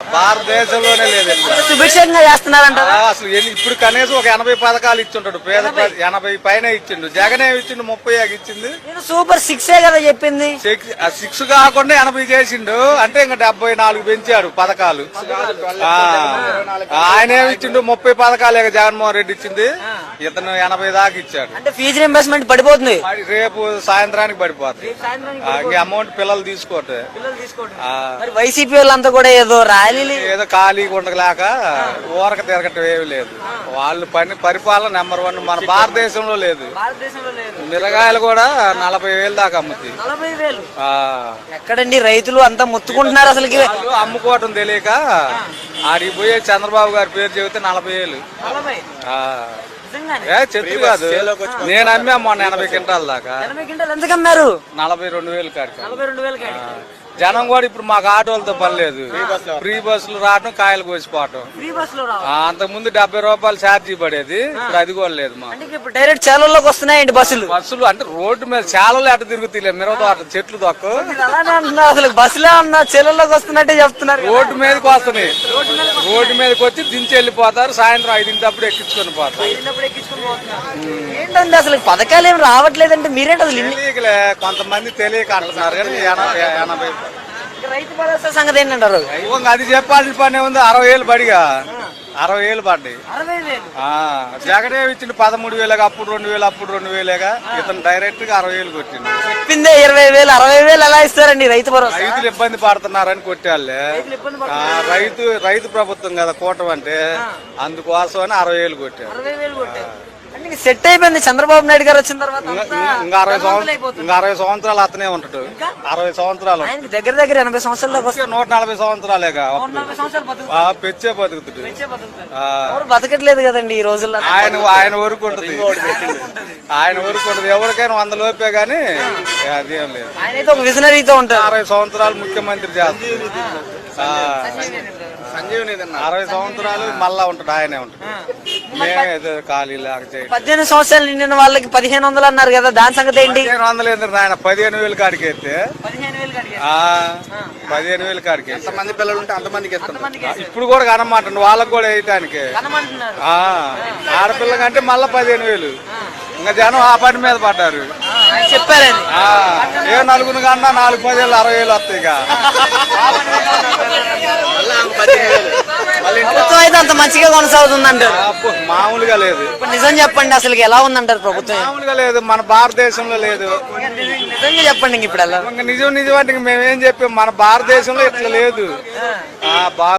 భారతదేశంలోనే లేదు. సుభిక్షంగా చేస్తున్నారంట. అసలు ఇప్పుడు కనీసం ఒక 80 పథకాలు ఇచ్చింటాడు. పేద 80 పైన ఇచ్చిండు. జగన్ ఏమి ఇచ్చిండు? 30 ఇచ్చింది. సూపర్ 6 కదా చెప్పింది. 6 కాకుండా 80 చేసిండు. అంటే ఇంకా 74 పెంచాడు పథకాలు. ఆయన ఏమి ఇచ్చిండు? 30 పథకాలే జగన్మోహన్ రెడ్డి ఇచ్చింది. ఇతను 80 దాకా ఇచ్చాడు. అంటే ఫీజు రింబర్స్మెంట్ పడిపోతుంది. రేపు సాయంత్రానికి పడిపోతుంది. ఇంకా అమౌంట్ పిల్లలు తీసుకోవట్లేదు. వైసీపీ వాళ్ళంతా కూడా ఏదో ఖాళీగా ఉండలేక ఊరక తిరగటం ఏమి లేదు. వాళ్ళు పరిపాలన నెంబర్ 1 మన భారతదేశంలో లేదు. మిరగాయలు కూడా 40,000 దాకా అమ్ముతాయి. ఎక్కడండి రైతులు అంతా ముత్తుకుంటున్నారు అసలు. అమ్ముకోవటం తెలియక ఆడికి పోయే చంద్రబాబు గారి పేరు చెబితే 40,000. చెట్టు కాదు, నేను అమ్మా మొన్న 80 క్వింటాల దాకా. ఎందుకు అమ్మారు? 42,000 కాడికి. జనం కూడా ఇప్పుడు మాకు ఆటోలతో పని లేదు. ఫ్రీ బస్సులు రావడం, కాయలు కోసిపోవటం. అంతకు ముందు 70 రూపాయలు ఛార్జీ పడేది, ఇప్పుడు అది కూడా లేదు. ఇప్పుడు డైరెక్ట్ చేలల్లోకి వస్తున్నాయండి బస్సులు. అంటే రోడ్డు మీద చాలలో ఎట తిరుగుతాయి, మిరవతో అట చెట్లు తక్కువ. అసలు బస్సులే ఉన్నా చేలల్లోకి వస్తున్నట్టే చెప్తున్నారు. రోడ్డు మీదకి వస్తున్నాయి. రోడ్డు మీదకి వచ్చి దించి వెళ్ళిపోతారు. సాయంత్రం 5 ఎక్కించుకొని పోతారు. ఏంటంటే అసలు పథకాలు ఏమి రావట్లేదంటే మీరేంటి అసలు? తెలియకలే, కొంతమంది తెలియక అంటున్నారు. కానీ 80 రైతు భరోసా సంగతి ఏంటంటారు? అది చెప్పాల్సిన పని ఉంది. 60,000 బడిగా 60,000 పడ్డాయి. జగనే ఇచ్చిండు 13,000, అప్పుడు 2,000, అప్పుడు 2,000. ఇతను డైరెక్ట్ గా 60,000 కొట్టిండు. చెప్పిందే 20,000. 60,000 ఎలా ఇస్తారండి రైతు భరోసా? రైతులు ఇబ్బంది పడుతున్నారని కొట్టాలే. రైతు ప్రభుత్వం కదా కూటమి అంటే, అందుకోసం అని 60,000 కొట్టారు. సెట్ అయిపోయింది చంద్రబాబు నాయుడు గారు వచ్చిన తర్వాత. ఇంకా 60 సంవత్సరాలు అతనే ఉంటాడు. 60 సంవత్సరాలు దగ్గర 80 సంవత్సరాలకు 140 సంవత్సరాలేగా పెచ్చే బతుకుతాడు. బతకట్లేదు కదండి ఈ రోజుల్లో. ఆయన వరకు ఉంటుంది. ఆయన వరకు ఉంటుంది. ఎవరికైనా 100 లోపే గానీ అదేం లేదు. ఆయన ఒక విజనరీతో ఉంటారు. 60 సంవత్సరాలు ముఖ్యమంత్రి చేస్తారు. 60 సంవత్సరాలు మళ్ళా ఉంటాడు. ఆయనే ఉంటాడు. మేమేదో ఖాళీ లాగా 18 సంవత్సరాలు నిండిన వాళ్ళకి 1,500 అన్నారు కదా, దాని సంగతి ఏంటి? 1,500 ఎందుకు ఆయన 15,000 కాడికి ఎత్తే 15,000 కాడికి. ఎంతమంది పిల్లలు ఉంటే అంతమందికి ఎత్తారు. ఇప్పుడు కూడా కనమాటండి వాళ్ళకి కూడా వేయటానికి. ఆడపిల్ల కంటే మళ్ళా 15,000. ఇంకా జనం ఆ పని మీద పడ్డారు. చెప్పారండి ఏ నలుగురు కన్నా 4 10,000 60,000 వస్తాయి. ప్రభుత్వం అయితే అంత మంచిగా కొనసాగుతుంది అంటారు. మామూలుగా లేదు. నిజం చెప్పండి, అసలు ఎలా ఉందంటారు ప్రభుత్వం? మామూలుగా లేదు, మన భారతదేశంలో లేదు. నిజంగా చెప్పండి. ఇప్పుడు నిజం అంటే మేమేం చెప్పాం, మన భారతదేశంలో ఇట్లా లేదు.